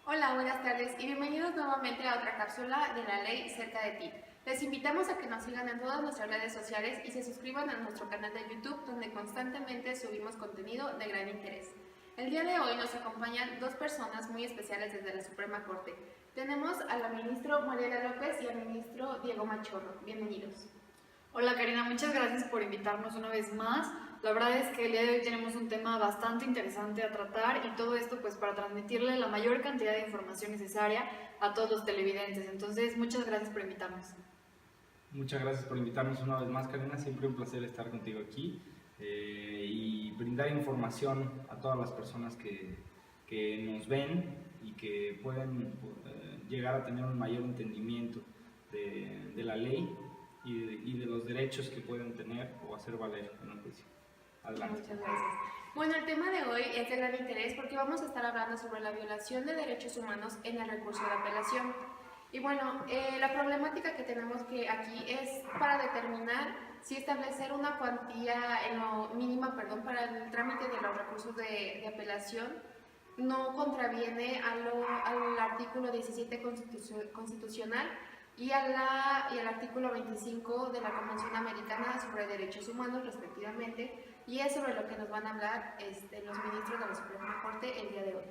Hola, buenas tardes y bienvenidos nuevamente a otra cápsula de la ley cerca de ti. Les invitamos a que nos sigan en todas nuestras redes sociales y se suscriban a nuestro canal de YouTube, donde constantemente subimos contenido de gran interés. El día de hoy nos acompañan dos personas muy especiales desde la Suprema Corte. Tenemos a la ministra Mariela López y al ministro Diego Machorro. Bienvenidos. Hola Karina, muchas gracias por invitarnos una vez más. La verdad es que el día de hoy tenemos un tema bastante interesante a tratar y todo esto pues para transmitirle la mayor cantidad de información necesaria a todos los televidentes. Entonces, muchas gracias por invitarnos. Muchas gracias por invitarnos una vez más, Karina. Siempre un placer estar contigo aquí y brindar información a todas las personas que nos ven y que pueden llegar a tener un mayor entendimiento de la ley y de los derechos que pueden tener o hacer valer en un juicio. Adelante. Muchas gracias. Bueno, el tema de hoy es de gran interés porque vamos a estar hablando sobre la violación de derechos humanos en el recurso de apelación. Y bueno, la problemática que tenemos que aquí es para determinar si establecer una cuantía mínima para el trámite de los recursos de apelación no contraviene al artículo 17 constitucional y al artículo 25 de la Convención Americana sobre Derechos Humanos, respectivamente, y es sobre lo que nos van a hablar los ministros de la Suprema Corte el día de hoy.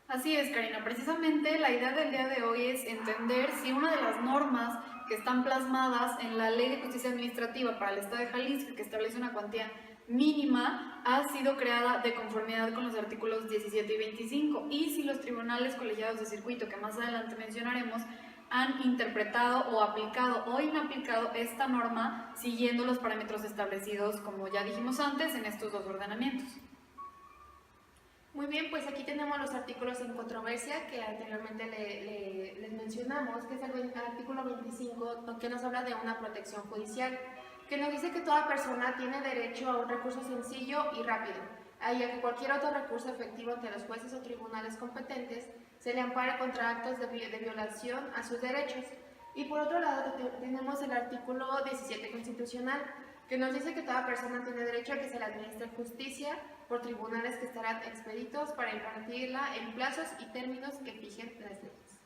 Así es, Karina. Precisamente la idea del día de hoy es entender si una de las normas que están plasmadas en la Ley de Justicia Administrativa para el Estado de Jalisco, que establece una cuantía mínima, ha sido creada de conformidad con los artículos 17 y 25, y si los tribunales colegiados de circuito, que más adelante mencionaremos, han interpretado o aplicado o inaplicado esta norma siguiendo los parámetros establecidos, como ya dijimos antes, en estos dos ordenamientos. Muy bien, pues aquí tenemos los artículos en controversia que anteriormente les mencionamos, que es el artículo 25, que nos habla de una protección judicial, que nos dice que toda persona tiene derecho a un recurso sencillo y rápido, y a que cualquier otro recurso efectivo ante los jueces o tribunales competentes se le ampare contra actos de violación a sus derechos. Y por otro lado tenemos el artículo 17 constitucional, que nos dice que toda persona tiene derecho a que se le administre justicia por tribunales que estarán expeditos para impartirla en plazos y términos que fijen las leyes.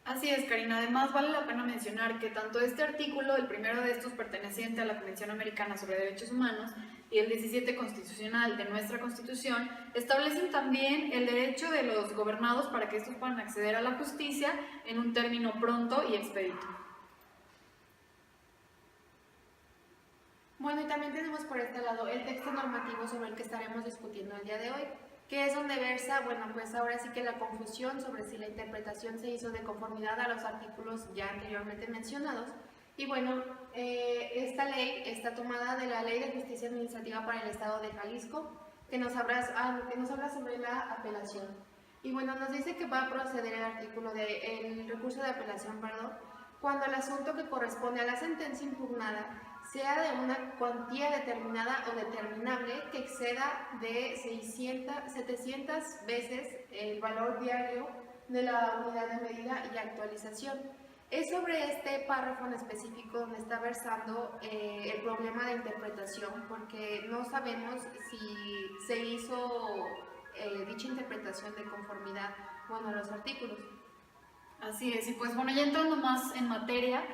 Así es, Karina. Además, vale la pena mencionar que tanto este artículo, el primero de estos perteneciente a la Convención Americana sobre Derechos Humanos, y el 17 constitucional de nuestra Constitución, establecen también el derecho de los gobernados para que estos puedan acceder a la justicia en un término pronto y expedito. Bueno, y también tenemos por este lado el texto normativo sobre el que estaremos discutiendo el día de hoy, que es donde versa, bueno, pues ahora sí que la confusión sobre si la interpretación se hizo de conformidad a los artículos ya anteriormente mencionados. Y bueno, esta ley está tomada de la Ley de Justicia Administrativa para el Estado de Jalisco, que nos habla sobre la apelación. Y bueno, nos dice que va a proceder el recurso de apelación, cuando el asunto que corresponde a la sentencia impugnada sea de una cuantía determinada o determinable que exceda de 700 veces el valor diario de la unidad de medida y actualización. Es sobre este párrafo en específico donde está versando el problema de interpretación, porque no sabemos si se hizo dicha interpretación de conformidad a los artículos. Así es, y pues bueno, ya entrando más en materia,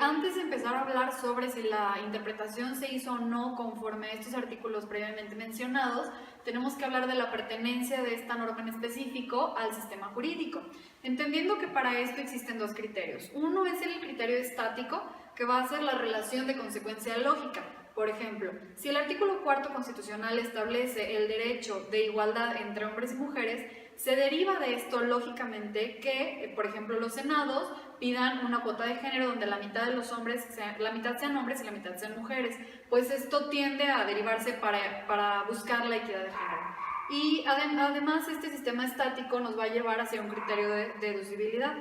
antes de empezar a hablar sobre si la interpretación se hizo o no conforme a estos artículos previamente mencionados, tenemos que hablar de la pertenencia de esta norma en específico al sistema jurídico, entendiendo que para esto existen dos criterios. Uno es el criterio estático, que va a ser la relación de consecuencia lógica. Por ejemplo, si el artículo 4 constitucional establece el derecho de igualdad entre hombres y mujeres, se deriva de esto lógicamente que, por ejemplo, los senados pidan una cuota de género donde la mitad de los hombres, la mitad sean hombres y la mitad sean mujeres, pues esto tiende a derivarse para buscar la equidad de género. Y además este sistema estático nos va a llevar hacia un criterio de deducibilidad.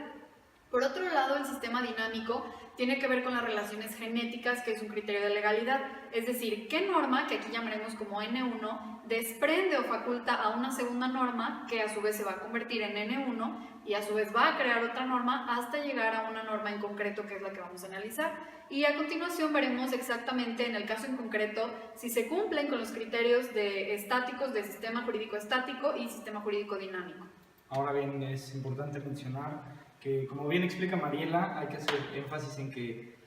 Por otro lado, el sistema dinámico tiene que ver con las relaciones genéticas, que es un criterio de legalidad, es decir, qué norma, que aquí llamaremos como N1, desprende o faculta a una segunda norma que a su vez se va a convertir en N1 y a su vez va a crear otra norma hasta llegar a una norma en concreto, que es la que vamos a analizar. Y a continuación veremos exactamente en el caso en concreto si se cumplen con los criterios de estáticos de sistema jurídico estático y sistema jurídico dinámico. Ahora bien, es importante mencionar que, como bien explica Mariela, hay que hacer énfasis en que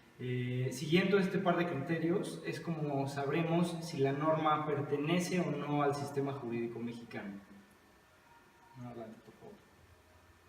siguiendo este par de criterios es como sabremos si la norma pertenece o no al sistema jurídico mexicano. Adelante, por favor.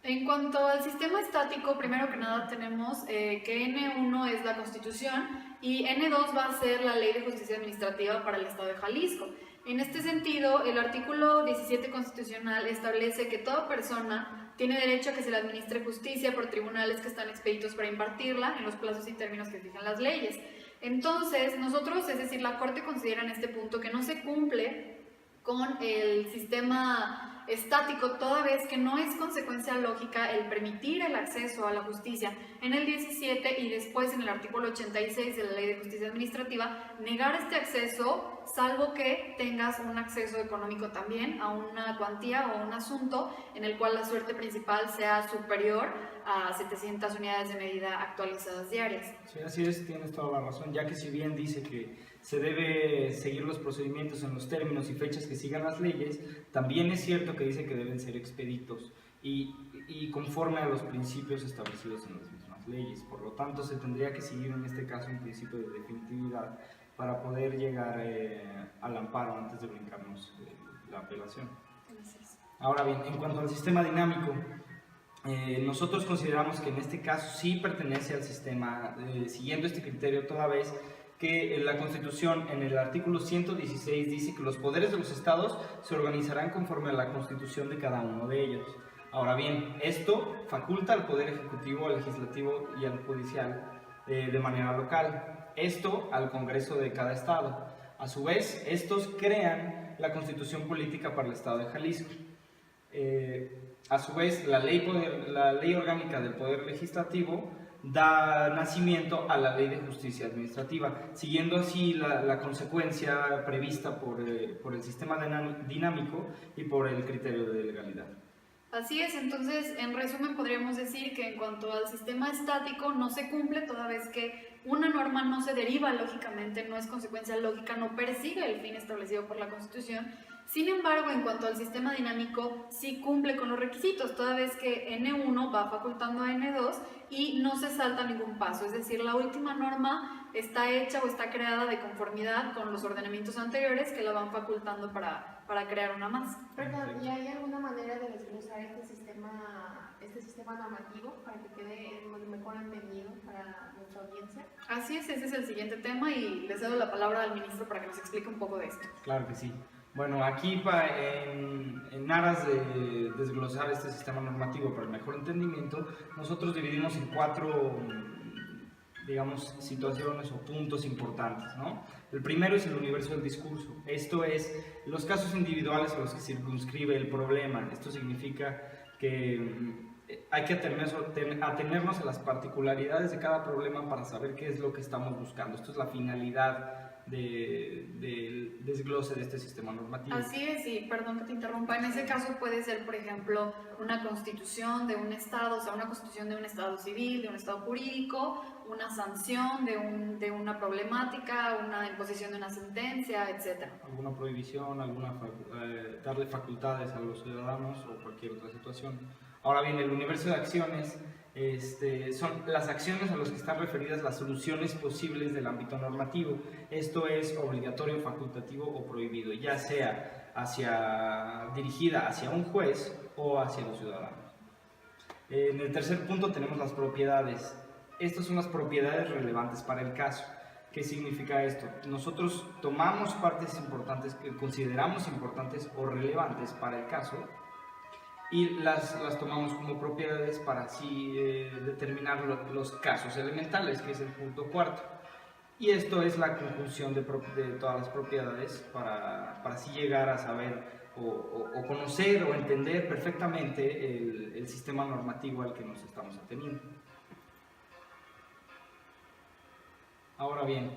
En cuanto al sistema estático, primero que nada tenemos que N1 es la Constitución y N2 va a ser la Ley de Justicia Administrativa para el Estado de Jalisco. En este sentido, el artículo 17 constitucional establece que toda persona tiene derecho a que se le administre justicia por tribunales que están expeditos para impartirla en los plazos y términos que fijan las leyes. Entonces, nosotros, es decir, la Corte considera en este punto que no se cumple con el sistema estático, toda vez que no es consecuencia lógica el permitir el acceso a la justicia en el 17 y después en el artículo 86 de la Ley de Justicia Administrativa, negar este acceso, salvo que tengas un acceso económico también a una cuantía o un asunto en el cual la suerte principal sea superior a 700 unidades de medida actualizadas diarias. Sí, así es, tienes toda la razón, ya que si bien dice que se debe seguir los procedimientos en los términos y fechas que sigan las leyes, también es cierto que dice que deben ser expeditos y conforme a los principios establecidos en las mismas leyes. Por lo tanto, se tendría que seguir en este caso un principio de definitividad para poder llegar al amparo antes de brincarnos la apelación. Gracias. Ahora bien, en cuanto al sistema dinámico, nosotros consideramos que en este caso sí pertenece al sistema, siguiendo este criterio, toda vez que la Constitución en el artículo 116 dice que los poderes de los estados se organizarán conforme a la Constitución de cada uno de ellos. Ahora bien, esto faculta al Poder Ejecutivo, al Legislativo y al Judicial de manera local, esto al Congreso de cada estado. A su vez, estos crean la Constitución Política para el Estado de Jalisco. A su vez, la ley orgánica del Poder Legislativo da nacimiento a la Ley de Justicia Administrativa, siguiendo así la consecuencia prevista por el sistema dinámico y por el criterio de legalidad. Así es, entonces en resumen podríamos decir que en cuanto al sistema estático no se cumple toda vez que una norma no se deriva lógicamente, no es consecuencia lógica, no persigue el fin establecido por la Constitución. Sin embargo, en cuanto al sistema dinámico, sí cumple con los requisitos, toda vez que N1 va facultando a N2 y no se salta ningún paso, es decir, la última norma está hecha o está creada de conformidad con los ordenamientos anteriores que la van facultando para crear una más. Perdón, ¿y hay alguna manera de desglosar este sistema normativo para que quede mejor entendido para nuestra audiencia? Así es, ese es el siguiente tema y le cedo la palabra al ministro para que nos explique un poco de esto. Claro que sí. Bueno, aquí en aras de desglosar este sistema normativo para el mejor entendimiento, nosotros dividimos en 4, digamos, situaciones o puntos importantes, ¿no? El primero es el universo del discurso. Esto es los casos individuales a los que circunscribe el problema. Esto significa que hay que atenernos a las particularidades de cada problema para saber qué es lo que estamos buscando. Esto es la finalidad del desglose de este sistema normativo. Así es, y perdón que te interrumpa, en ese caso puede ser, por ejemplo, una constitución de un estado, o sea, una constitución de un estado civil, de un estado jurídico, una sanción de una problemática, una imposición de una sentencia, etc. Alguna prohibición, darle facultades a los ciudadanos o cualquier otra situación. Ahora bien, el universo de acciones son las acciones a las que están referidas las soluciones posibles del ámbito normativo. Esto es obligatorio, facultativo o prohibido, ya sea dirigida hacia un juez o hacia los ciudadanos. En el tercer punto tenemos las propiedades. Estas son las propiedades relevantes para el caso. ¿Qué significa esto? Nosotros tomamos partes importantes que consideramos importantes o relevantes para el caso y las tomamos como propiedades para así determinar los casos elementales, que es el punto cuarto. Y esto es la conjunción de todas las propiedades para así llegar a saber o conocer o entender perfectamente el sistema normativo al que nos estamos ateniendo. Ahora bien,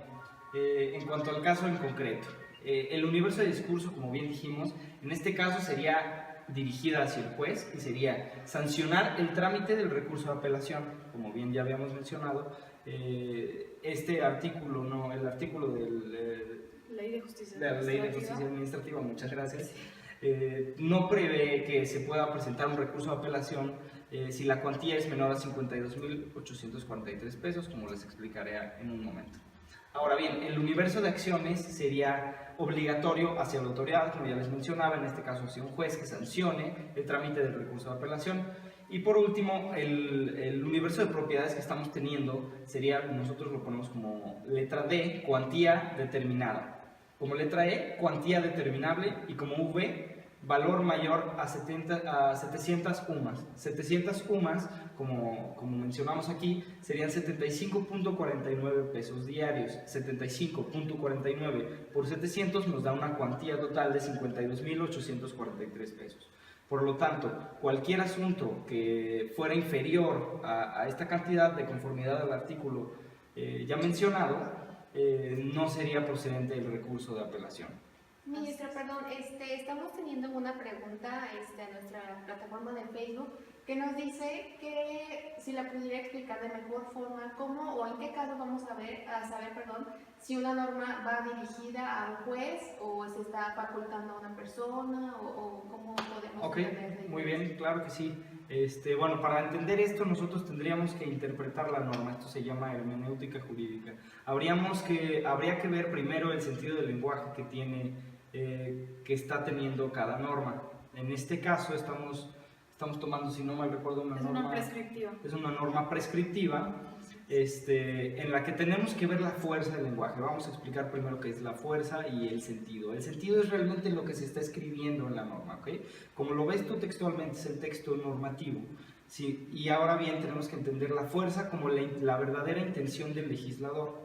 en cuanto al caso en concreto, el universo de discurso, como bien dijimos, en este caso sería dirigida hacia el juez y sería sancionar el trámite del recurso de apelación, como bien ya habíamos mencionado. Este artículo, no, el artículo Ley de Justicia de la Ley de Justicia Administrativa, muchas gracias, no prevé que se pueda presentar un recurso de apelación si la cuantía es menor a 52.843 pesos, como les explicaré en un momento. Ahora bien, el universo de acciones sería obligatorio hacia la autoridad, como ya les mencionaba, en este caso hacia un juez que sancione el trámite del recurso de apelación. Y por último, el universo de propiedades que estamos teniendo sería, nosotros lo ponemos como letra D, cuantía determinada. Como letra E, cuantía determinable, y como V, valor mayor a 700 UMAS. 700 UMAS, como mencionamos aquí, serían 75.49 pesos diarios. 75.49 por 700 nos da una cuantía total de 52.843 pesos. Por lo tanto, cualquier asunto que fuera inferior a esta cantidad, de conformidad al artículo ya mencionado, no sería procedente el recurso de apelación. Ministra, perdón, estamos teniendo una pregunta a nuestra plataforma de Facebook que nos dice que si la pudiera explicar de mejor forma, cómo o en qué caso vamos a saber, si una norma va dirigida a un juez o se está facultando a una persona o cómo podemos Ok, muy bien, claro que sí. Bueno, para entender esto nosotros tendríamos que interpretar la norma. Esto se llama hermenéutica jurídica. Habría que ver primero el sentido del lenguaje que está teniendo cada norma. En este caso estamos tomando, si no mal recuerdo, una norma prescriptiva. Es una norma prescriptiva, en la que tenemos que ver la fuerza del lenguaje. Vamos a explicar primero qué es la fuerza y el sentido. El sentido es realmente lo que se está escribiendo en la norma, ¿ok? Como lo ves tú textualmente, es el texto normativo. Sí, y ahora bien, tenemos que entender la fuerza como la verdadera intención del legislador,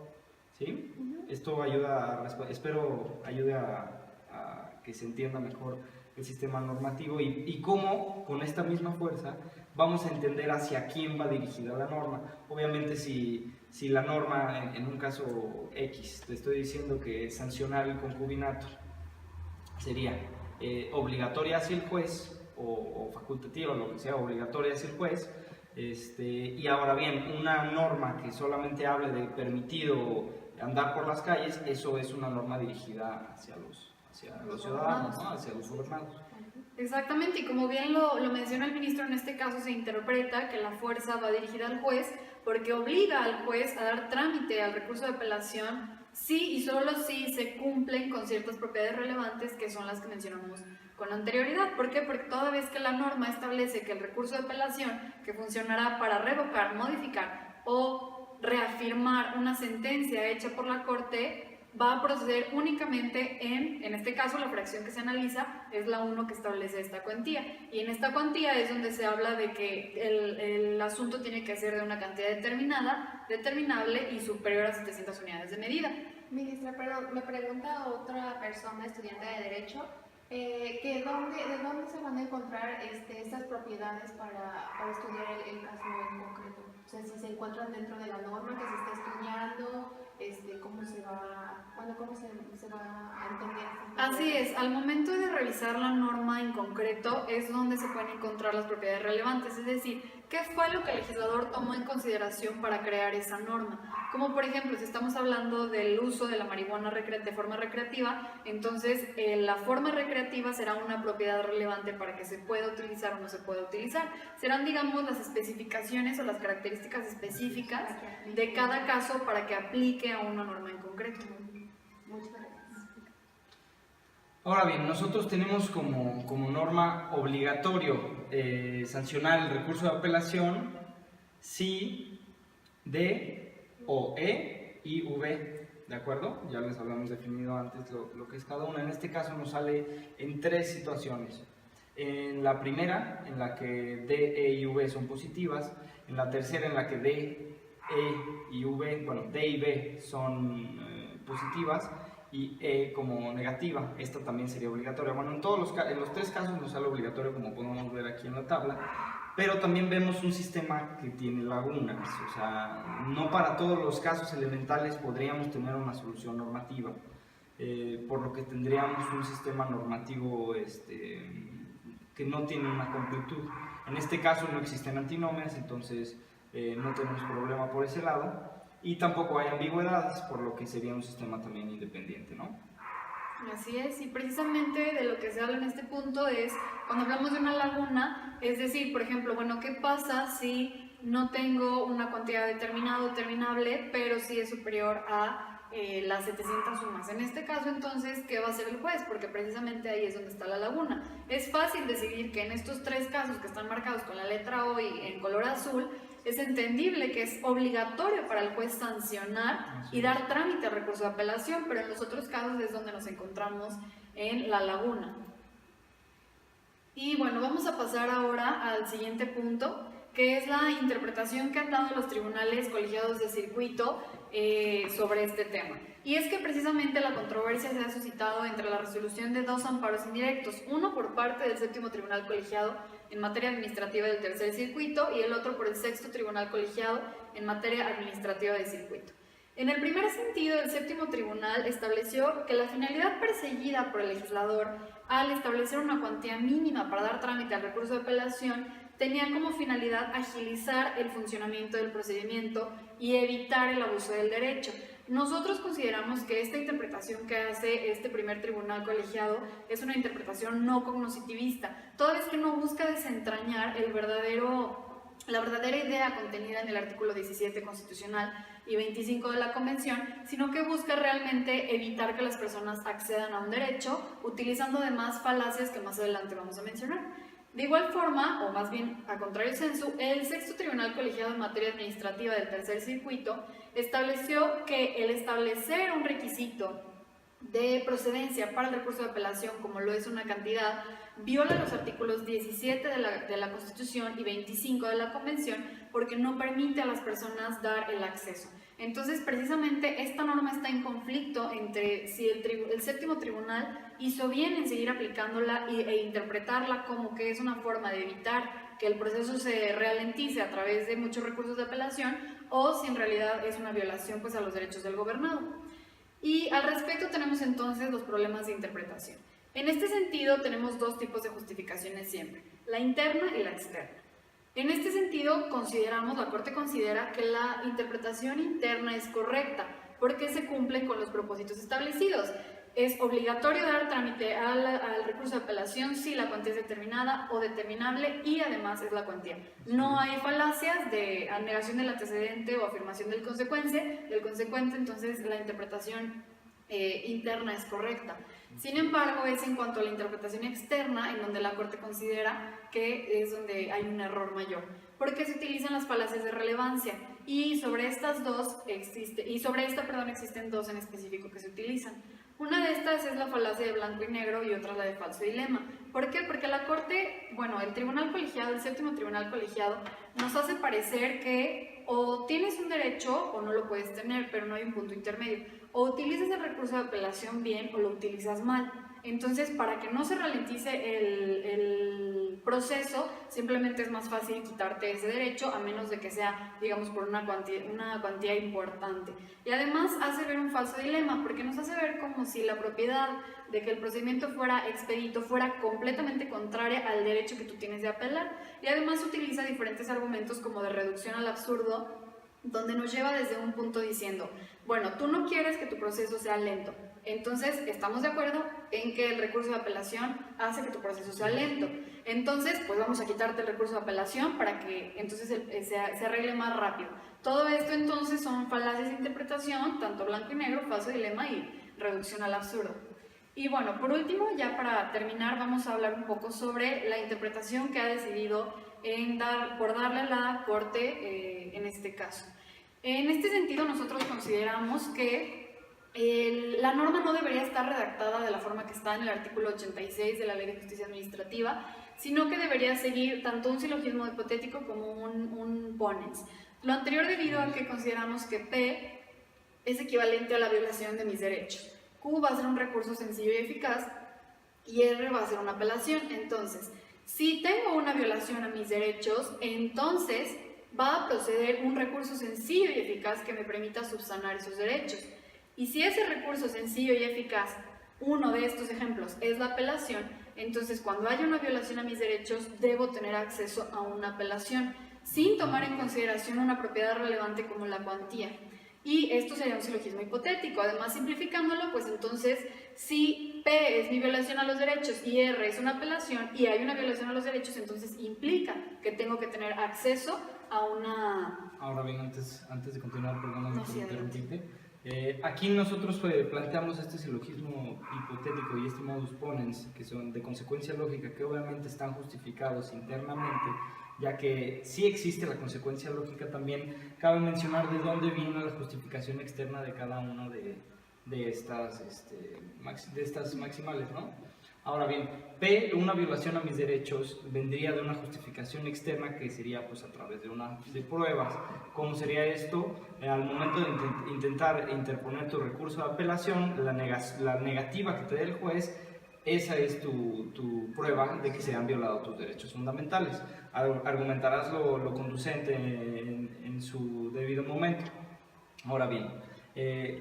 ¿sí? Esto espero ayude a que se entienda mejor el sistema normativo y cómo con esta misma fuerza vamos a entender hacia quién va dirigida la norma. Obviamente si la norma, en un caso X, te estoy diciendo que sancionar el concubinato sería obligatoria hacia el juez o facultativa, lo que sea, obligatoria hacia el juez, y ahora bien, una norma que solamente hable de permitido andar por las calles, eso es una norma dirigida hacia los ciudadanos, ¿no? Hacia los gobernados. Exactamente, y como bien lo menciona el ministro, en este caso se interpreta que la fuerza va dirigida al juez porque obliga al juez a dar trámite al recurso de apelación si y solo si se cumplen con ciertas propiedades relevantes que son las que mencionamos con anterioridad. ¿Por qué? Porque toda vez que la norma establece que el recurso de apelación, que funcionará para revocar, modificar o reafirmar una sentencia hecha por la Corte, va a proceder únicamente en este caso la fracción que se analiza es la 1 que establece esta cuantía, y en esta cuantía es donde se habla de que el asunto tiene que ser de una cantidad determinable y superior a 700 unidades de medida. Ministra, perdón, me pregunta otra persona, estudiante de Derecho, de dónde se van a encontrar estas propiedades para estudiar el caso en concreto. O sea, si se encuentran dentro de la norma que se está estudiando, cómo se va a entender. Así es, al momento de revisar la norma en concreto es donde se pueden encontrar las propiedades relevantes, es decir, qué fue lo que el legislador tomó en consideración para crear esa norma. Como por ejemplo, si estamos hablando del uso de la marihuana de forma recreativa, entonces la forma recreativa será una propiedad relevante para que se pueda utilizar o no se pueda utilizar. Serán, digamos, las especificaciones o las características específicas de cada caso para que aplique a una norma en concreto. Muchas gracias. Ahora bien, nosotros tenemos como norma obligatorio sancionar el recurso de apelación si D o E y V, ¿de acuerdo? Ya les habíamos definido antes lo que es cada una. En este caso nos sale en 3 situaciones. En la primera, en la que D, E y V son positivas. En la tercera, en la que D, E y V, bueno, D y V son positivas y E como negativa. Esta también sería obligatoria. Bueno, en los 3 casos nos sale obligatorio, como podemos ver aquí en la tabla. pero también vemos un sistema que tiene lagunas, o sea, no para todos los casos elementales podríamos tener una solución normativa, por lo que tendríamos un sistema normativo que no tiene una completud. En este caso no existen antinomias, entonces no tenemos problema por ese lado, y tampoco hay ambigüedades, por lo que sería un sistema también independiente, ¿no? Así es, y precisamente de lo que se habla en este punto es, cuando hablamos de una laguna, es decir, por ejemplo, bueno, ¿qué pasa si no tengo una cantidad determinada o determinable, pero sí es superior a las 700 sumas? En este caso, entonces, ¿qué va a hacer el juez? Porque precisamente ahí es donde está la laguna. Es fácil decidir que en estos 3 casos que están marcados con la letra O y en color azul, es entendible que es obligatorio para el juez sancionar y dar trámite al recurso de apelación, pero en los otros casos es donde nos encontramos en la laguna. Y bueno, vamos a pasar ahora al siguiente punto, que es la interpretación que han dado los tribunales colegiados de circuito sobre este tema. Y es que precisamente la controversia se ha suscitado entre la resolución de 2 amparos indirectos, uno por parte del Séptimo Tribunal Colegiado en materia administrativa del Tercer Circuito y el otro por el Sexto Tribunal Colegiado en materia administrativa de circuito. En el primer sentido, el Séptimo Tribunal estableció que la finalidad perseguida por el legislador al establecer una cuantía mínima para dar trámite al recurso de apelación tenía como finalidad agilizar el funcionamiento del procedimiento y evitar el abuso del derecho. Nosotros consideramos que esta interpretación que hace este primer tribunal colegiado es una interpretación no cognitivista, toda vez que no busca desentrañar la verdadera idea contenida en el artículo 17 constitucional y 25 de la Convención, sino que busca realmente evitar que las personas accedan a un derecho, utilizando además falacias que más adelante vamos a mencionar. De igual forma, o más bien a contrario sensu, el Sexto Tribunal Colegiado en materia administrativa del Tercer Circuito estableció que el establecer un requisito de procedencia para el recurso de apelación, como lo es una cantidad, viola los artículos 17 de la Constitución y 25 de la Convención, porque no permite a las personas dar el acceso. Entonces, precisamente esta norma está en conflicto entre si el Séptimo Tribunal hizo bien en seguir aplicándola e interpretarla como que es una forma de evitar que el proceso se ralentice a través de muchos recursos de apelación, o si en realidad es una violación pues a los derechos del gobernado. Y al respecto tenemos entonces los problemas de interpretación. En este sentido tenemos 2 tipos de justificaciones siempre, la interna y la externa. En este sentido, la Corte considera que la interpretación interna es correcta porque se cumplen con los propósitos establecidos. Es obligatorio dar trámite al recurso de apelación si la cuantía es determinada o determinable y además es la cuantía. No hay falacias de negación del antecedente o afirmación del consecuente, entonces la interpretación interna es correcta. Sin embargo, es en cuanto a la interpretación externa en donde la Corte considera que es donde hay un error mayor, porque se utilizan las falacias de relevancia y sobre esta, existen 2 en específico que se utilizan. Una de estas es la falacia de blanco y negro y otra la de falso dilema. ¿Por qué? Porque la Corte, el Tribunal Colegiado, el Séptimo Tribunal Colegiado, nos hace parecer que o tienes un derecho o no lo puedes tener, pero no hay un punto intermedio. O utilizas el recurso de apelación bien o lo utilizas mal. Entonces, para que no se ralentice el proceso, simplemente es más fácil quitarte ese derecho, a menos de que sea, digamos, por una cuantía importante. Y además hace ver un falso dilema, porque nos hace ver como si la propiedad de que el procedimiento fuera expedito fuera completamente contraria al derecho que tú tienes de apelar. Y además utiliza diferentes argumentos como de reducción al absurdo, donde nos lleva desde un punto diciendo, bueno, tú no quieres que tu proceso sea lento, entonces estamos de acuerdo en que el recurso de apelación hace que tu proceso sea lento, entonces pues vamos a quitarte el recurso de apelación para que entonces se arregle más rápido. Todo esto entonces son falacias de interpretación, tanto blanco y negro, falso dilema y reducción al absurdo. Y bueno, por último, ya para terminar, vamos a hablar un poco sobre la interpretación que ha decidido por darle a la Corte en este caso. En este sentido, nosotros consideramos que la norma no debería estar redactada de la forma que está en el artículo 86 de la Ley de Justicia Administrativa, sino que debería seguir tanto un silogismo hipotético como un ponens. Lo anterior debido a que consideramos que P es equivalente a la violación de mis derechos. Q va a ser un recurso sencillo y eficaz y R va a ser una apelación. Entonces, Si tengo una violación a mis derechos, entonces va a proceder un recurso sencillo y eficaz que me permita subsanar esos derechos. Y si ese recurso sencillo y eficaz, uno de estos ejemplos, es la apelación, entonces cuando haya una violación a mis derechos, debo tener acceso a una apelación, sin tomar en consideración una propiedad relevante como la cuantía. Y esto sería un silogismo hipotético. Además, simplificándolo, pues entonces, si P es mi violación a los derechos y R es una apelación y hay una violación a los derechos, entonces implica que tengo que tener acceso a una... Ahora bien, antes de continuar, perdóname No, por sí, interrumpirte. Aquí nosotros planteamos este silogismo hipotético y este modus ponens, que son de consecuencia lógica, que obviamente están justificados internamente, ya que sí existe la consecuencia lógica. También cabe mencionar de dónde viene la justificación externa de cada uno de estas maximales, ¿no? Ahora bien, P, una violación a mis derechos, vendría de una justificación externa que sería pues a través de pruebas. ¿Cómo sería esto? Al momento de intentar interponer tu recurso de apelación, la negativa que te dé el juez, esa es tu prueba de que se han violado tus derechos fundamentales. Argumentarás lo conducente en su debido momento. Ahora bien,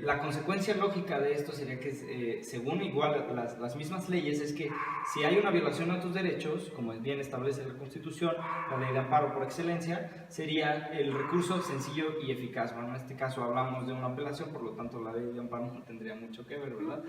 la consecuencia lógica de esto sería que, según igual las mismas leyes, es que si hay una violación a tus derechos, como bien establece la Constitución, la ley de amparo por excelencia, sería el recurso sencillo y eficaz. Bueno, en este caso hablamos de una apelación, por lo tanto la ley de amparo no tendría mucho que ver, ¿verdad?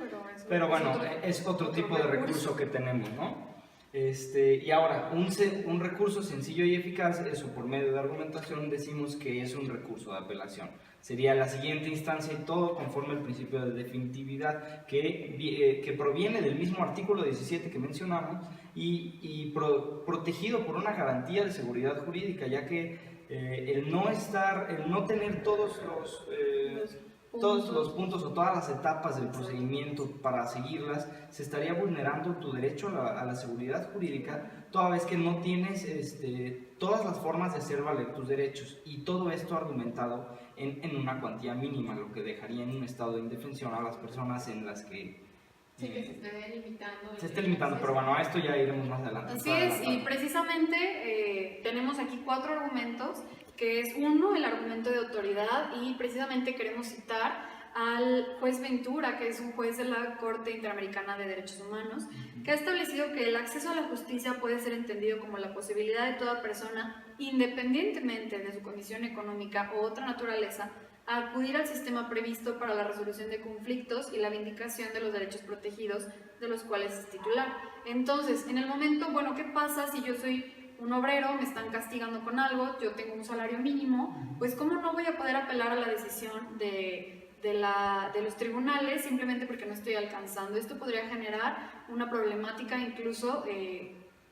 Pero bueno, es otro tipo de recurso que tenemos, ¿no? Y ahora, un recurso sencillo y eficaz, eso por medio de argumentación decimos que es un recurso de apelación. Sería la siguiente instancia y todo conforme al principio de definitividad que proviene del mismo artículo 17 que mencionamos y protegido por una garantía de seguridad jurídica, ya que el no tener todos los puntos o todas las etapas del procedimiento para seguirlas, se estaría vulnerando tu derecho a la seguridad jurídica, toda vez que no tienes todas las formas de hacer valer tus derechos, y todo esto argumentado en una cuantía mínima, lo que dejaría en un estado de indefensión a las personas en las que Sí, que se esté limitando. se esté limitando, pero bueno, a esto ya iremos más adelante. Así es, y precisamente tenemos aquí 4 argumentos, que es uno, el argumento de autoridad, y precisamente queremos citar al juez Ventura, que es un juez de la Corte Interamericana de Derechos Humanos, que ha establecido que el acceso a la justicia puede ser entendido como la posibilidad de toda persona, independientemente de su condición económica o otra naturaleza, a acudir al sistema previsto para la resolución de conflictos y la vindicación de los derechos protegidos de los cuales es titular. Entonces, en el momento, bueno, ¿qué pasa si yo soy un obrero, me están castigando con algo, yo tengo un salario mínimo? Pues ¿cómo no voy a poder apelar a la decisión de los tribunales simplemente porque no estoy alcanzando? Esto podría generar una problemática incluso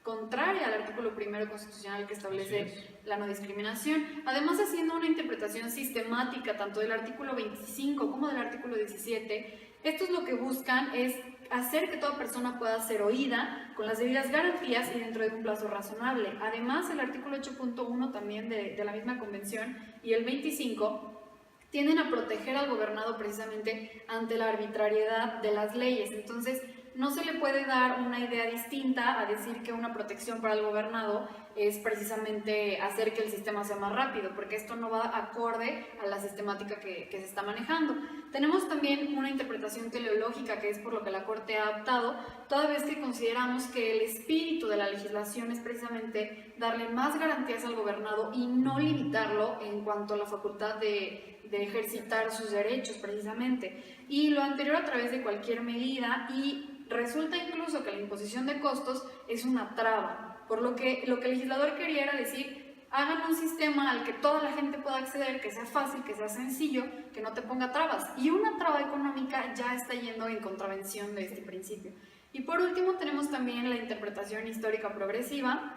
contraria al artículo 1 constitucional que establece la no discriminación, además haciendo una interpretación sistemática tanto del artículo 25 como del artículo 17. Estos lo que buscan es hacer que toda persona pueda ser oída con las debidas garantías y dentro de un plazo razonable. Además, el artículo 8.1 también de la misma convención y el 25 tienden a proteger al gobernado precisamente ante la arbitrariedad de las leyes. Entonces, no se le puede dar una idea distinta a decir que una protección para el gobernado es precisamente hacer que el sistema sea más rápido, porque esto no va acorde a la sistemática que se está manejando. Tenemos también una interpretación teleológica, que es por lo que la Corte ha optado, toda vez que consideramos que el espíritu de la legislación es precisamente darle más garantías al gobernado y no limitarlo en cuanto a la facultad de ejercitar sus derechos precisamente. Y lo anterior a través de cualquier medida, y resulta incluso que la imposición de costos es una traba, por lo que el legislador quería era decir, hagan un sistema al que toda la gente pueda acceder, que sea fácil, que sea sencillo, que no te ponga trabas, y una traba económica ya está yendo en contravención de este principio. Y por último tenemos también la interpretación histórica progresiva,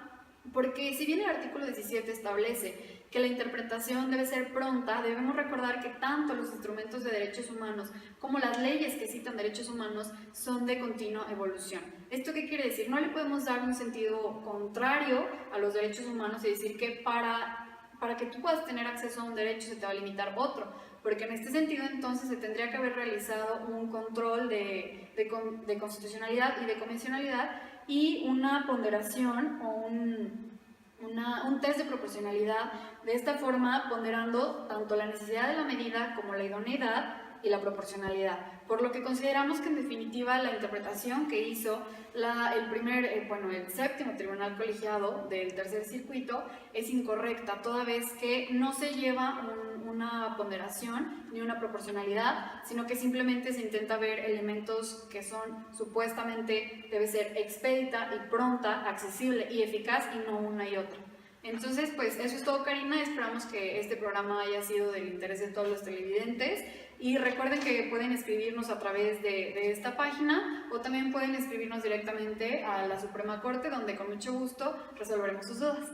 porque si bien el artículo 17 establece que la interpretación debe ser pronta, debemos recordar que tanto los instrumentos de derechos humanos como las leyes que citan derechos humanos son de continua evolución. ¿Esto qué quiere decir? No le podemos dar un sentido contrario a los derechos humanos y decir que para que tú puedas tener acceso a un derecho se te va a limitar otro, porque en este sentido entonces se tendría que haber realizado un control de constitucionalidad y de convencionalidad y una ponderación o un test de proporcionalidad, de esta forma ponderando tanto la necesidad de la medida como la idoneidad y la proporcionalidad, por lo que consideramos que en definitiva la interpretación que hizo el séptimo tribunal colegiado del tercer circuito es incorrecta, toda vez que no se lleva una ponderación ni una proporcionalidad, sino que simplemente se intenta ver elementos que son supuestamente debe ser expedita y pronta, accesible y eficaz y no una y otra. Entonces, pues eso es todo, Karina. Esperamos que este programa haya sido del interés de todos los televidentes y recuerden que pueden escribirnos a través de esta página o también pueden escribirnos directamente a la Suprema Corte, donde con mucho gusto resolveremos sus dudas.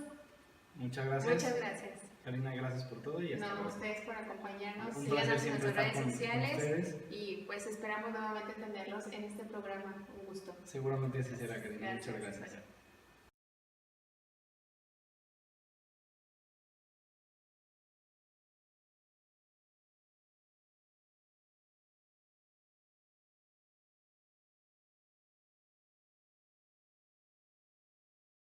Muchas gracias. Muchas gracias. Karina, gracias por todo y hasta No, luego. ustedes por acompañarnos, Un síganos placer en siempre nuestras estar redes sociales con ustedes. y pues esperamos nuevamente tenerlos en este programa. Un gusto. Seguramente así será, Karina. Gracias. Muchas gracias.